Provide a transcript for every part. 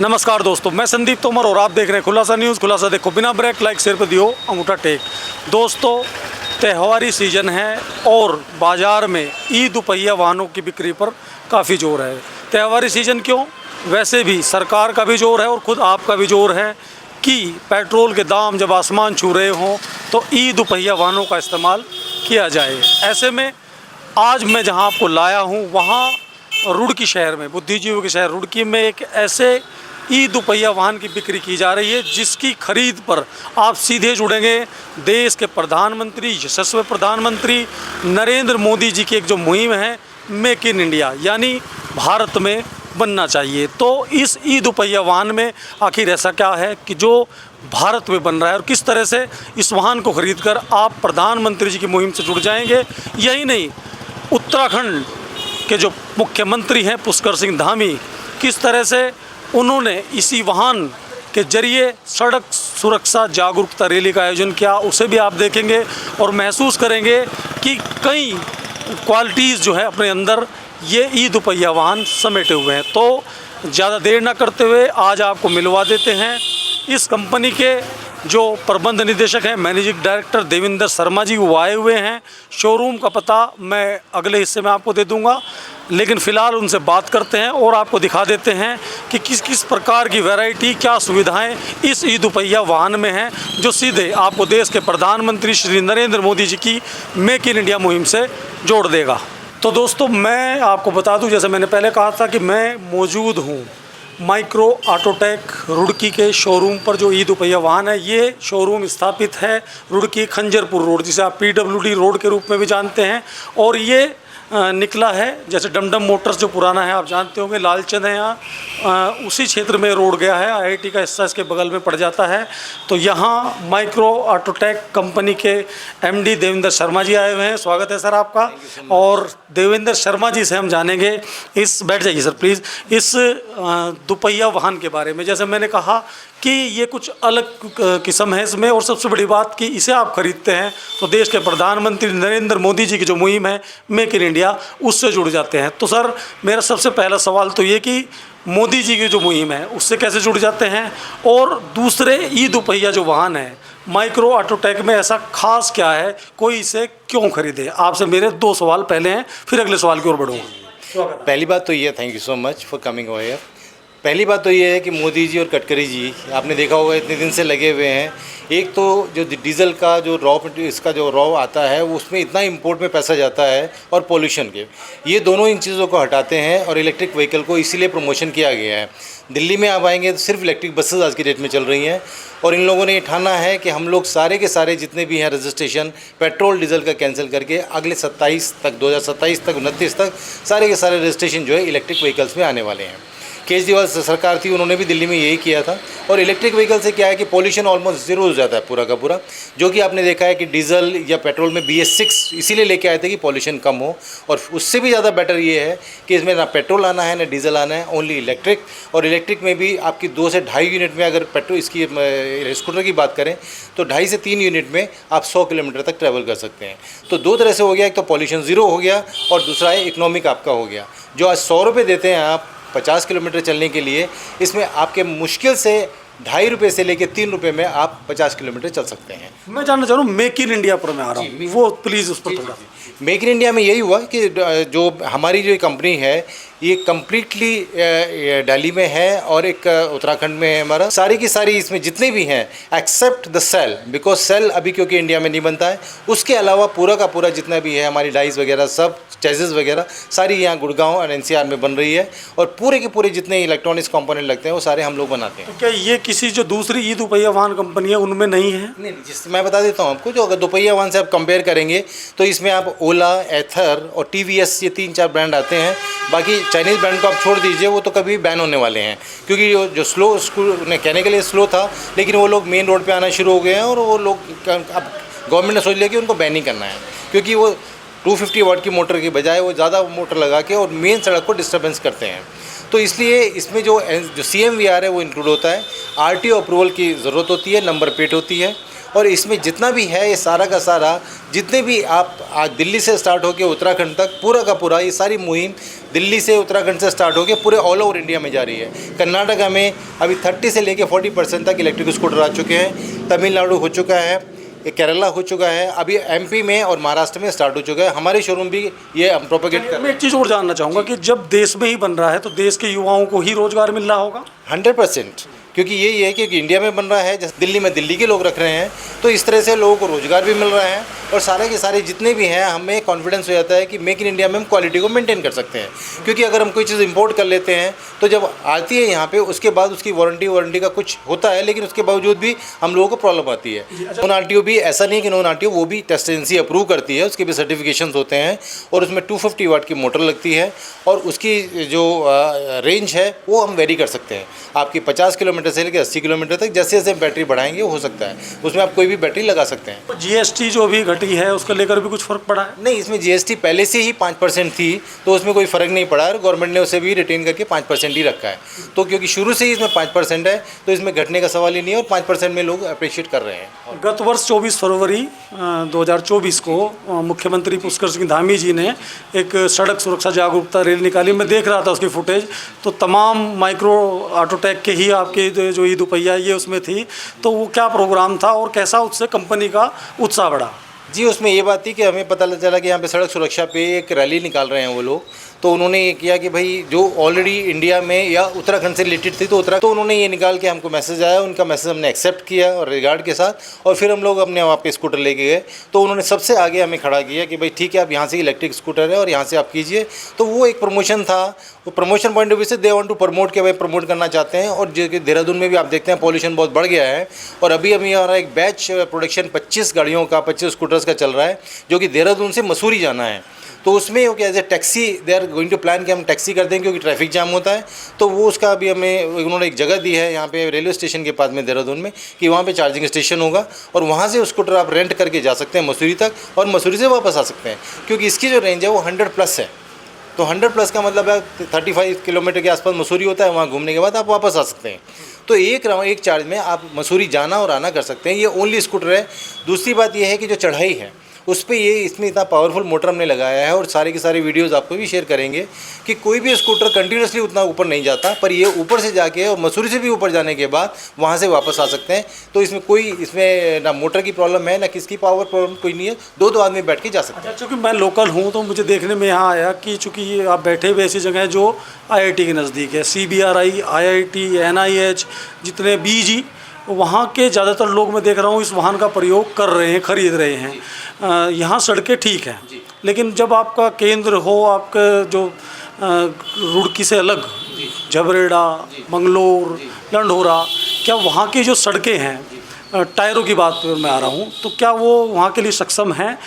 नमस्कार दोस्तों, मैं संदीप तोमर और आप देख रहे हैं खुलासा न्यूज़। खुलासा देखो बिना ब्रेक, लाइक शेयर पर दियो अंगूठा टेक। दोस्तों, त्योहारी सीजन है और बाज़ार में ई दुपहिया वाहनों की बिक्री पर काफ़ी जोर है। त्योहारी सीजन क्यों, वैसे भी सरकार का भी जोर है और ख़ुद आपका भी जोर है कि पेट्रोल के दाम जब आसमान छू रहे हों तो ई दुपहिया वाहनों का इस्तेमाल किया जाए। ऐसे में आज मैं जहां आपको लाया हूं वहां रुड़की शहर में, बुद्धिजीवियों के शहर रुड़की में एक ऐसे ई दुपहिया वाहन की बिक्री की जा रही है जिसकी खरीद पर आप सीधे जुड़ेंगे देश के प्रधानमंत्री, यशस्वी प्रधानमंत्री नरेंद्र मोदी जी की एक जो मुहिम है मेक इन इंडिया, यानी भारत में बनना चाहिए। तो इस ई दुपहिया वाहन में आखिर ऐसा क्या है कि जो भारत में बन रहा है और किस तरह से इस वाहन को खरीदकर आप प्रधानमंत्री जी की मुहिम से जुड़ जाएंगे। यही नहीं, उत्तराखंड के जो मुख्यमंत्री हैं पुष्कर सिंह धामी, किस तरह से उन्होंने इसी वाहन के जरिए सड़क सुरक्षा जागरूकता रैली का आयोजन किया, उसे भी आप देखेंगे और महसूस करेंगे कि कई क्वालिटीज़ जो है अपने अंदर ये ई दुपहिया वाहन समेटे हुए हैं। तो ज़्यादा देर ना करते हुए आज आपको मिलवा देते हैं इस कंपनी के जो प्रबंध निदेशक हैं, मैनेजिंग डायरेक्टर देवेंद्र शर्मा जी, वो आए हुए हैं। शोरूम का पता मैं अगले हिस्से में आपको दे दूंगा, लेकिन फ़िलहाल उनसे बात करते हैं और आपको दिखा देते हैं कि किस किस प्रकार की वैरायटी, क्या सुविधाएं इस ई दुपहिया वाहन में हैं जो सीधे आपको देश के प्रधानमंत्री श्री नरेंद्र मोदी जी की मेक इन इंडिया मुहिम से जोड़ देगा। तो दोस्तों, मैं आपको बता दूं, जैसे मैंने पहले कहा था कि मैं मौजूद हूं माइक्रो ऑटोटेक रुड़की के शोरूम पर। जो ई दुपहिया वाहन है, ये शोरूम स्थापित है रुड़की खंजरपुर रोड, जिसे आप PWD रोड के रूप में भी जानते हैं। और ये निकला है, जैसे डमडम मोटर्स जो पुराना है आप जानते होंगे, लालचंद है यहाँ, उसी क्षेत्र में रोड गया है। IIT का हिस्सा इसके बगल में पड़ जाता है। तो यहाँ माइक्रो ऑटोटेक कंपनी के MD देवेंद्र शर्मा जी आए हुए हैं। स्वागत है सर आपका। और देवेंद्र शर्मा जी से हम जानेंगे बैठ जाइए सर प्लीज़, इस दुपहिया वाहन के बारे में। जैसे मैंने कहा कि ये कुछ अलग किस्म है इसमें, और सबसे बड़ी बात कि इसे आप खरीदते हैं तो देश के प्रधानमंत्री नरेंद्र मोदी जी की जो मुहिम है मेक इन इंडिया, उससे जुड़ जाते हैं। तो सर, मेरा सबसे पहला सवाल तो ये कि मोदी जी की जो मुहिम है उससे कैसे जुड़ जाते हैं, और दूसरे ई दुपहिया जो वाहन है माइक्रो ऑटोटेक में ऐसा खास क्या है, कोई इसे क्यों खरीदे? आपसे मेरे 2 सवाल पहले हैं, फिर अगले सवाल की ओर बढ़ूँगा। पहली बात तो ये, thank you so much for coming over here. पहली बात तो ये है कि मोदी जी और गडकरी जी, आपने देखा होगा इतने दिन से लगे हुए हैं। एक तो जो डीजल का जो इसका जो रॉ आता है वो उसमें इतना इंपोर्ट में पैसा जाता है, और पोल्यूशन के, ये दोनों इन चीज़ों को हटाते हैं और इलेक्ट्रिक व्हीकल को इसीलिए प्रमोशन किया गया है। दिल्ली में आप आएंगे तो सिर्फ इलेक्ट्रिक बसेस आज की डेट में चल रही हैं, और इन लोगों ने ये ठाना है कि हम लोग सारे के सारे जितने भी हैं रजिस्ट्रेशन पेट्रोल डीजल का कैंसिल करके अगले 27 तक 2027 तक 29 तक सारे के सारे रजिस्ट्रेशन जो है इलेक्ट्रिक व्हीकल्स में आने वाले हैं। केजरीवाल सरकार थी, उन्होंने भी दिल्ली में यही किया था। और इलेक्ट्रिक व्हीकल से क्या है कि पॉल्यूशन ऑलमोस्ट ज़ीरो हो जाता है पूरा का पूरा, जो कि आपने देखा है कि डीजल या पेट्रोल में BS6 इसीलिए लेके आए थे कि पॉल्यूशन कम हो। और उससे भी ज़्यादा बेटर ये है कि इसमें ना पेट्रोल आना है ना डीजल आना है, ओनली इलेक्ट्रिक। और इलेक्ट्रिक में भी आपकी 2 से 2.5 यूनिट में, अगर पेट्रोल इसकी स्कूटर की बात करें तो 2.5 से 3 यूनिट में आप 100 किलोमीटर तक ट्रैवल कर सकते हैं। तो 2 तरह से हो गया, एक तो पॉल्यूशन ज़ीरो हो गया और दूसरा है इकोनॉमिक आपका हो गया। जो आज 100 रुपये देते हैं आप 50 किलोमीटर चलने के लिए, इसमें आपके मुश्किल से 2.5 रुपये से लेकर 3 रुपये में आप 50 किलोमीटर चल सकते हैं। मैं जानना चाह रहा हूँ मेक इन इंडिया पर मैं आ रहा हूँ, वो प्लीज़ उस पर थोड़ा। मेक इन इंडिया में यही हुआ कि जो हमारी जो कंपनी है ये कम्प्लीटली दिल्ली में है और एक उत्तराखंड में है हमारा। सारी की सारी इसमें जितने भी हैं except the sale, because sale अभी क्योंकि इंडिया में नहीं बनता है, उसके अलावा पूरा का पूरा जितना भी है हमारी डाइस वगैरह सब चेजेस वगैरह सारी यहाँ गुड़गांव और NCR में बन रही है। और पूरे के पूरे जितने इलेक्ट्रॉनिक्स कंपोनेंट लगते हैं वो सारे हम लोग बनाते हैं। तो क्या ये किसी जो दूसरी ई दुपहिया वाहन कंपनी है उनमें नहीं है? नहीं, जिस मैं बता देता हूँ आपको, जो अगर दुपहिया वाहन से आप कंपेयर करेंगे तो इसमें आप ओला, एथर और TVS ये 3-4 ब्रांड आते हैं। बाकी चाइनीज़ ब्रांड को आप छोड़ दीजिए, वो तो कभी बैन होने वाले हैं, क्योंकि जो स्लो स्कूल कहने के लिए स्लो था, लेकिन वो लोग मेन रोड पे आना शुरू हो गए हैं। और वो लोग अब गवर्नमेंट ने सोच लिया कि उनको बैन ही करना है, क्योंकि वो 250 वाट की मोटर की बजाय वो ज़्यादा मोटर लगा के और मेन सड़क को डिस्टर्बेंस करते हैं। तो इसलिए इसमें जो CMVR है वो इंक्लूड होता है। RTO अप्रूवल की ज़रूरत होती है, नंबर प्लेट होती है, और इसमें जितना भी है ये सारा का सारा, जितने भी आप आज दिल्ली से स्टार्ट होकर उत्तराखंड तक पूरा का पूरा ये सारी मुहिम दिल्ली से उत्तराखंड से स्टार्ट होकर पूरे ऑल ओवर इंडिया में जा रही है। कर्नाटका में अभी 30 से लेकर 40% तक इलेक्ट्रिक स्कूटर आ चुके हैं, तमिलनाडु हो चुका है, केरला हो चुका है, अभी MP में और महाराष्ट्र में स्टार्ट हो चुका है। हमारे शोरूम भी ये हम प्रोपेगेट कर। मैं एक चीज़ और जानना चाहूँगा कि जब देश में ही बन रहा है तो देश के युवाओं को ही रोजगार मिल रहा होगा? 100%, क्योंकि यही है कि इंडिया में बन रहा है, जैसे दिल्ली में दिल्ली के लोग रख रहे हैं, तो इस तरह से लोगों को रोज़गार भी मिल रहा है और सारे के सारे जितने भी हैं हमें कॉन्फिडेंस हो जाता है कि मेक इन इंडिया में हम क्वालिटी को मेंटेन कर सकते हैं। क्योंकि अगर हम कोई चीज़ इंपोर्ट कर लेते हैं तो जब आती है यहाँ पे उसके बाद उसकी वारंटी का कुछ होता है, लेकिन उसके बावजूद भी हम लोगों को प्रॉब्लम आती है। नॉन RTO भी ऐसा नहीं कि नॉन RTO, वो भी टेस्ट एजेंसी अप्रूव करती है, उसके भी सर्टिफिकेशंस होते हैं और उसमें 250 वाट की मोटर लगती है और उसकी जो रेंज है वो हम वेरी कर सकते हैं। आपकी 50 किलोमीटर से लेकर 80 किलोमीटर तक जैसे जैसे बैटरी बढ़ाएंगे हो सकता है, उसमें आप कोई भी बैटरी लगा सकते हैं। GST जो भी घटी है उसको लेकर भी कुछ फ़र्क पड़ा है? नहीं, इसमें GST पहले से ही 5% थी, तो उसमें कोई फ़र्क नहीं पड़ा है। गवर्नमेंट ने उसे भी रिटेन करके 5% ही रखा है। तो क्योंकि शुरू से ही इसमें 5% है तो इसमें घटने का सवाल ही नहीं है और 5% में लोग अप्रिशिएट कर रहे हैं। गत वर्ष 24 फरवरी 2024 को मुख्यमंत्री पुष्कर सिंह धामी जी ने एक सड़क सुरक्षा जागरूकता रैली निकाली। मैं देख रहा था उसकी फुटेज, तो तमाम माइक्रो ऑटोटेक के ही आपके जो ई दुपहिया ये उसमें थी। तो वो क्या प्रोग्राम था और कैसा उससे कंपनी का उत्साह बढ़ा? जी, उसमें ये बात थी कि हमें पता चला कि यहाँ पे सड़क सुरक्षा पे एक रैली निकाल रहे हैं वो लोग, तो उन्होंने ये किया कि भाई जो ऑलरेडी इंडिया में या उत्तराखंड से रिलेटेड थी तो उन्होंने ये निकाल के हमको मैसेज आया, उनका मैसेज हमने एक्सेप्ट किया और रिगार्ड के साथ, और फिर हम लोग अपने वहाँ पे स्कूटर लेके गए। तो उन्होंने सबसे आगे हमें खड़ा किया कि भाई ठीक है, आप यहाँ से इलेक्ट्रिक स्कूटर है और यहाँ से आप कीजिए। तो वो एक प्रमोशन था, वो प्रमोशन पॉइंट ऑफ व्यू से दे वांट टू प्रमोट के भाई प्रमोट करना चाहते हैं। और जो कि देहरादून में भी आप देखते हैं पॉल्यूशन बहुत बढ़ गया है, और अभी हमारा एक बैच प्रोडक्शन 25 गाड़ियों का 25 स्कूटर्स का चल रहा है, जो कि देहरादून से मसूरी जाना है। तो उसमें वो क्या as a taxi they are going to plan कि हम टैक्सी कर दें, क्योंकि ट्रैफिक जाम होता है। तो वो उसका अभी हमें उन्होंने एक जगह दी है यहाँ पे रेलवे स्टेशन के पास में देहरादून में, कि वहाँ पे चार्जिंग स्टेशन होगा और वहाँ से स्कूटर आप रेंट करके जा सकते हैं मसूरी तक और मसूरी से वापस आ सकते हैं। क्योंकि इसकी जो रेंज है वो 100+ है, तो 100+ का मतलब है 35 किलोमीटर के आसपास मसूरी होता है, वहाँ घूमने के बाद आप वापस आ सकते हैं। तो एक चार्ज में आप मसूरी जाना और आना कर सकते हैं। ये ओनली स्कूटर है। दूसरी बात ये है कि जो चढ़ाई है उस पर ये इसमें इतना पावरफुल मोटर हमने लगाया है, और सारे के सारे वीडियोस आपको भी शेयर करेंगे कि कोई भी स्कूटर कंटिन्यूसली उतना ऊपर नहीं जाता, पर ये ऊपर से जाके और मसूरी से भी ऊपर जाने के बाद वहाँ से वापस आ सकते हैं। तो इसमें ना मोटर की प्रॉब्लम है ना किसकी पावर प्रॉब्लम, कोई नहीं है, दो आदमी बैठ के जा सकते हैं। चूँकि मैं लोकल हूँ तो मुझे देखने में यहाँ आया कि चूँकि आप बैठे हुए ऐसी जगह है जो IIT के नज़दीक है, CBRI, IIT, NIH, जितने BG, वहाँ के ज़्यादातर लोग मैं देख रहा हूँ इस वाहन का प्रयोग कर रहे हैं, ख़रीद रहे हैं। यहाँ सड़कें ठीक हैं, लेकिन जब आपका केंद्र हो, आपका जो रुड़की से अलग झबरेड़ा, मंगलोर, लंढोरा, क्या वहाँ की जो सड़कें हैं, टायरों की बात पर मैं आ रहा हूँ, तो क्या वो वहाँ के लिए सक्षम हैं?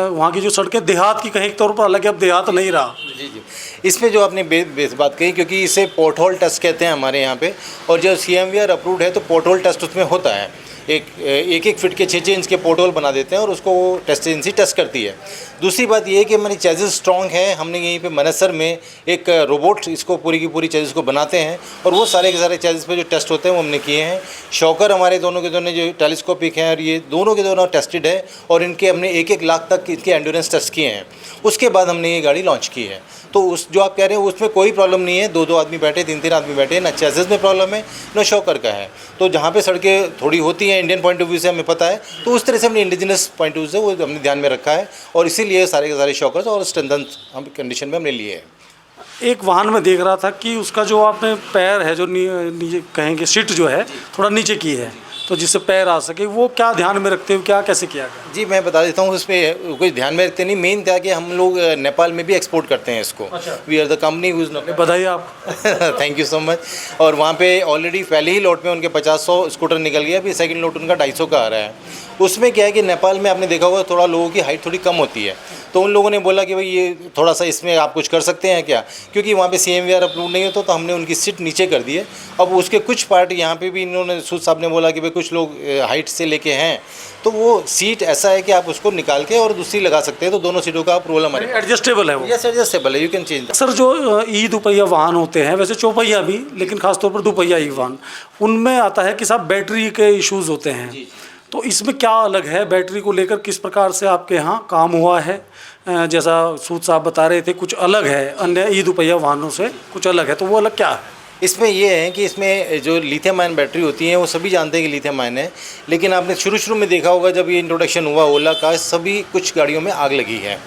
वहाँ की जो सड़कें देहात की कहीं तौर पर, हालांकि अब देहात नहीं रहा। जी, इसमें जो आपने बेस बात कही, क्योंकि इसे पोर्ट होल टेस्ट कहते हैं हमारे यहाँ पे, और जो CMVR अप्रूव्ड है तो पोर्ट होल टेस्ट उसमें होता है। एक फीट के 6 इंच के पोर्ट होल बना देते हैं और उसको टेस्ट एजेंसी टेस्ट करती है। दूसरी बात ये है कि हमारी चेसिस स्ट्रॉन्ग है। हमने यहीं पे मनसर में एक रोबोट इसको पूरी की पूरी चेसिस को बनाते हैं, और वो सारे के सारे चेसिस पे जो टेस्ट होते हैं वो हमने किए हैं। शॉकर हमारे दोनों के दोनों जो टेलीस्कोपिक हैं और ये दोनों के दोनों टेस्टेड है, और इनके हमने 1-1 लाख तक इसके एंड्योरेंस टेस्ट किए हैं। उसके बाद हमने ये गाड़ी लॉन्च की है। तो उस जो आप कह रहे हैं उसमें कोई प्रॉब्लम नहीं है, 2-2 आदमी बैठे, 3-3 आदमी बैठे, ना चेसिस में प्रॉब्लम है ना शॉकर का है। तो जहाँ पे सड़कें थोड़ी होती हैं इंडियन पॉइंट ऑफ व्यू से हमें पता है, तो उस तरह से हमने इंडिजिनस पॉइंट ऑफ व्यू से वो हमने ध्यान में रखा है, और इसीलिए सारे के सारे शॉकर्स और स्ट्रेंथन हम कंडीशन में हमने लिए हैं। एक वाहन में देख रहा था कि उसका जो आपने पैर है, जो नीचे कहेंगे सीट जो है थोड़ा नीचे की है, तो जिससे पैर आ सके, वो क्या ध्यान में रखते हुए क्या कैसे किया गया? जी, मैं बता देता हूँ। उसमें कोई ध्यान में रखते नहीं, मेन क्या कि हम लोग नेपाल में भी एक्सपोर्ट करते हैं इसको। We are the company who's know. बधाई आप। Thank you so much. और वहाँ पे ऑलरेडी पहले ही लॉट में उनके 50-100 स्कूटर निकल गया, अभी सेकंड लॉट उनका 250 का आ रहा है। उसमें क्या है कि नेपाल में आपने देखा होगा थोड़ा लोगों की हाइट थोड़ी कम होती है, तो उन लोगों ने बोला कि भाई ये थोड़ा सा इसमें आप कुछ कर सकते हैं क्या, क्योंकि वहाँ पे CMVR अप्रूव नहीं होता, तो हमने उनकी सीट नीचे कर दी है। अब उसके कुछ पार्ट यहाँ पे भी इन्होंने सूद साहब ने बोला कि भाई कुछ लोग हाइट से लेके हैं, तो वो सीट ऐसा है कि आप उसको निकाल के और दूसरी लगा सकते हैं, तो दोनों सीटों का अप्रूवल हमारे एडजस्टेबल है वो। यस एडजस्टेबल है, यू कैन चेंज। सर जो ई दुपहिया वाहन होते हैं, वैसे चौपहिया भी, लेकिन खासतौर पर दुपहिया ई वाहन, उनमें आता है कि साहब बैटरी के इश्यूज़ होते हैं, तो इसमें क्या अलग है बैटरी को लेकर, किस प्रकार से आपके यहाँ काम हुआ है? जैसा सूद साहब बता रहे थे कुछ अलग है अन्य ई दुपहिया वाहनों से, कुछ अलग है, तो वो अलग क्या है? इसमें ये है कि इसमें जो लिथियम आयन बैटरी होती हैं वो सभी जानते हैं कि लिथियम आयन है, लेकिन आपने शुरू में देखा होगा जब ये इंट्रोडक्शन हुआ ओला का, सभी कुछ गाड़ियों में आग लगी है,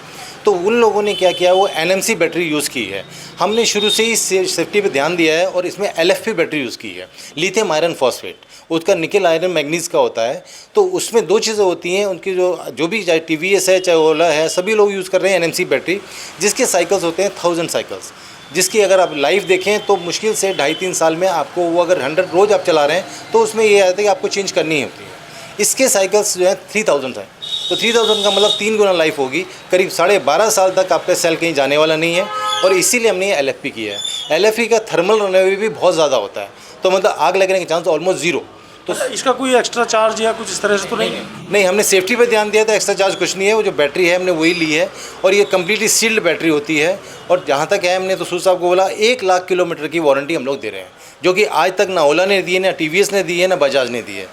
तो उन लोगों ने क्या किया, वो NMC बैटरी यूज़ की है। हमने शुरू से ही सेफ्टी पे ध्यान दिया है और इसमें LFP बैटरी यूज़ की है, लिथियम आयरन फॉस्फेट, उसका निकल आयरन मैग्नीज का होता है। तो उसमें दो चीज़ें होती हैं, उनकी जो भी चाहे TVS है चाहे ओला है, सभी लोग यूज़ कर रहे हैं NMC बैटरी, जिसके साइकिल्स होते हैं 1000 साइकिल्स, जिसकी अगर आप लाइव देखें तो मुश्किल से 2.5-3 साल में आपको वो अगर 100 रोज़ आप चला रहे हैं तो उसमें ये आता है कि आपको चेंज करनी होती है। इसके साइकिल्स जो है 3000 है, तो 3000 का मतलब 3 गुना लाइफ होगी, करीब 12.5 साल तक आपका सेल कहीं जाने वाला नहीं है, और इसीलिए हमने ये LFP किया है। LFP का थर्मल रनअवे भी बहुत ज़्यादा होता है, तो मतलब आग लगने के चांस ऑलमोस्ट ज़ीरो। तो इसका कोई एक्स्ट्रा चार्ज या कुछ इस तरह से तो नहीं है? नहीं, हमने सेफ्टी पे ध्यान दिया था, एक्स्ट्रा चार्ज कुछ नहीं है, वो जो बैटरी है हमने वही ली है, और ये कम्प्लीटली सील्ड बैटरी होती है। और जहाँ तक है, हमने तो सूद साहब को बोला 1 लाख किलोमीटर की वारंटी हम लोग दे रहे हैं, जो कि आज तक ना ओला ने दी है, ना TVS ने दी है, ना बजाज ने दी है।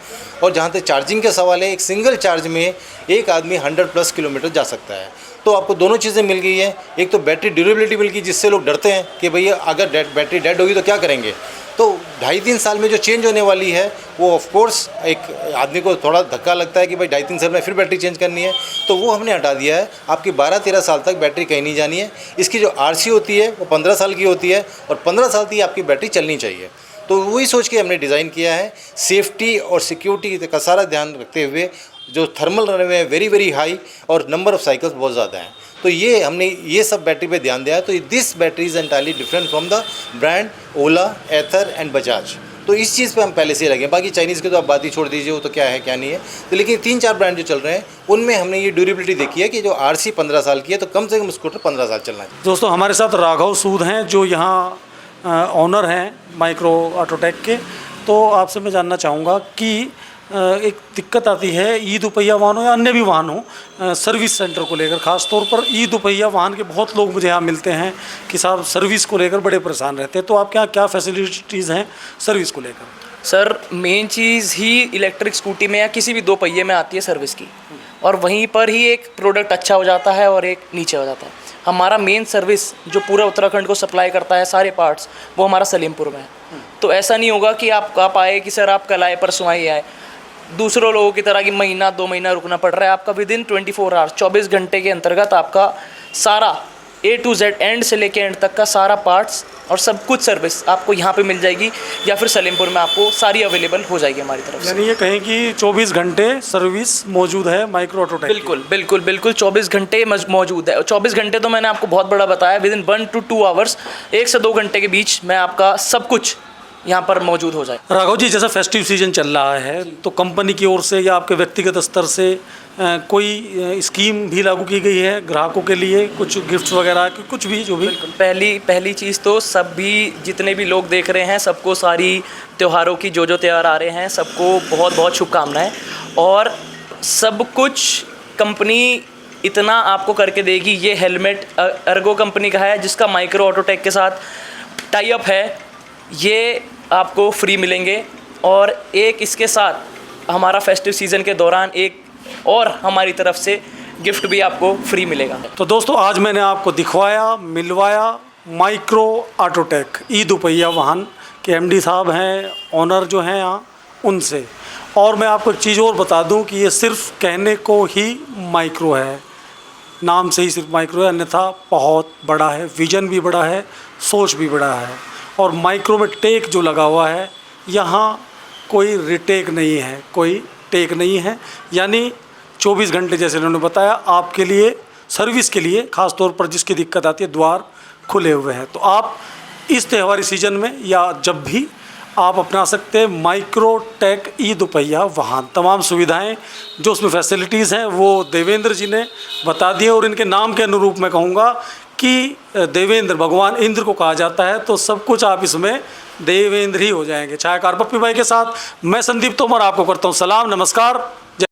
और जहाँ तक चार्जिंग का सवाल है, एक सिंगल चार्ज में एक आदमी 100+ किलोमीटर जा सकता है। तो आपको दोनों चीज़ें मिल गई है, एक तो बैटरी ड्यूरेबिलिटी मिल गई, जिससे लोग डरते हैं कि भैया अगर बैटरी डेड होगी तो क्या करेंगे। तो 2.5-3 साल में जो चेंज होने वाली है वो ऑफ कोर्स एक आदमी को थोड़ा धक्का लगता है कि भाई 2.5-3 साल में फिर बैटरी चेंज करनी है, तो वो हमने हटा दिया है। आपकी 12-13 साल तक बैटरी कहीं नहीं जानी है। इसकी जो RC होती है वो 15 साल की होती है, और 15 साल तक आपकी बैटरी चलनी चाहिए। तो वही सोच के हमने डिज़ाइन किया है, सेफ्टी और सिक्योरिटी का सारा ध्यान रखते हुए। जो थर्मल रनअवे है वेरी हाई, और नंबर ऑफ़ साइकिल्स बहुत ज़्यादा हैं, तो ये हमने ये सब बैटरी पे ध्यान दिया है। तो this battery is entirely different from the brand Ola, Ather and Bajaj. तो इस चीज़ पे हम पहले से ही लगे। बाकी चाइनीज़ के तो आप बात ही छोड़ दीजिए, वो तो क्या है क्या नहीं है। तो लेकिन 3-4 ब्रांड जो चल रहे हैं उनमें हमने ये ड्यूरेबिलिटी देखी है कि जो RC 15 साल की है, तो कम से कम स्कूटर 15 साल चलना चाहिए। दोस्तों हमारे साथ राघव सूद हैं, जो यहाँ ऑनर हैं माइक्रो ऑटोटेक के। तो आपसे मैं जानना चाहूँगा कि एक दिक्कत आती है ई दुपहिया वाहन हो या अन्य भी वाहन हो, सर्विस सेंटर को लेकर। ख़ास तौर पर ई दुपहिया वाहन के बहुत लोग मुझे यहाँ मिलते हैं कि साहब सर्विस को लेकर बड़े परेशान रहते हैं। तो आपके यहाँ क्या फैसिलिटीज़ हैं सर्विस को लेकर? सर मेन चीज़ ही इलेक्ट्रिक स्कूटी में या किसी भी 2 पहिए में आती है सर्विस की, और वहीं पर ही एक प्रोडक्ट अच्छा हो जाता है और एक नीचे हो जाता है। हमारा मेन सर्विस जो पूरा उत्तराखंड को सप्लाई करता है सारे पार्ट्स, वो हमारा सलीमपुर में है। तो ऐसा नहीं होगा कि आप आए कि सर आप कल आए परसों ही आए, दूसरों लोगों की तरह कि महीना 2 महीना रुकना पड़ रहा है। आपका विदिन 24 आवर्स 24 घंटे के अंतर्गत आपका सारा A to Z एंड से लेके एंड तक का सारा पार्ट्स और सब कुछ सर्विस आपको यहाँ पे मिल जाएगी, या फिर सलीमपुर में आपको सारी अवेलेबल हो जाएगी हमारी तरफ से। यानी ये कहें कि 24 घंटे सर्विस मौजूद है माइक्रो ऑटोटेक? बिल्कुल 24 घंटे मौजूद है। 24 घंटे तो मैंने आपको बहुत बड़ा बताया, विदिन 1 to 2 आवर्स, 1 से 2 घंटे के बीच में आपका सब कुछ यहाँ पर मौजूद हो जाए। राघव जी, जैसा फेस्टिव सीजन चल रहा है, तो कंपनी की ओर से या आपके व्यक्तिगत स्तर से कोई स्कीम भी लागू की गई है ग्राहकों के लिए, कुछ गिफ्ट्स वगैरह, कुछ भी जो भी? पहली चीज़ तो सभी जितने भी लोग देख रहे हैं सबको सारी त्योहारों की जो त्यौहार आ रहे हैं सबको बहुत शुभकामनाएं। और सब कुछ कंपनी इतना आपको करके देगी। ये हेलमेट अर्गो कंपनी का है, जिसका माइक्रो ऑटोटेक के साथ टाई अप है, ये आपको फ्री मिलेंगे। और एक इसके साथ हमारा फेस्टिव सीज़न के दौरान एक और हमारी तरफ से गिफ्ट भी आपको फ्री मिलेगा। तो दोस्तों आज मैंने आपको दिखवाया, मिलवाया माइक्रो ऑटोटेक ई दुपहिया वाहन के MD साहब हैं, ऑनर जो हैं यहाँ, उनसे। और मैं आपको एक चीज़ और बता दूं कि ये सिर्फ कहने को ही माइक्रो है, नाम से ही सिर्फ माइक्रो है, अन्यथा बहुत बड़ा है, विजन भी बड़ा है, सोच भी बड़ा है। और माइक्रो में टेक जो लगा हुआ है, यहाँ कोई रिटेक नहीं है, कोई टेक नहीं है। यानी 24 घंटे जैसे उन्होंने बताया आपके लिए, सर्विस के लिए ख़ास तौर पर जिसकी दिक्कत आती है, द्वार खुले हुए हैं। तो आप इस त्योहारी सीज़न में या जब भी आप अपना सकते हैं माइक्रोटेक ई दोपहिया वाहन। तमाम सुविधाएं जो उसमें फैसिलिटीज़ हैं वो देवेंद्र जी ने बता दी है, और इनके नाम के अनुरूप मैं कहूँगा कि देवेंद्र भगवान इंद्र को कहा जाता है, तो सब कुछ आप इसमें देवेंद्र ही हो जाएंगे। छायाकार पप्पी भाई के साथ मैं संदीप तोमर आपको करता हूँ सलाम, नमस्कार।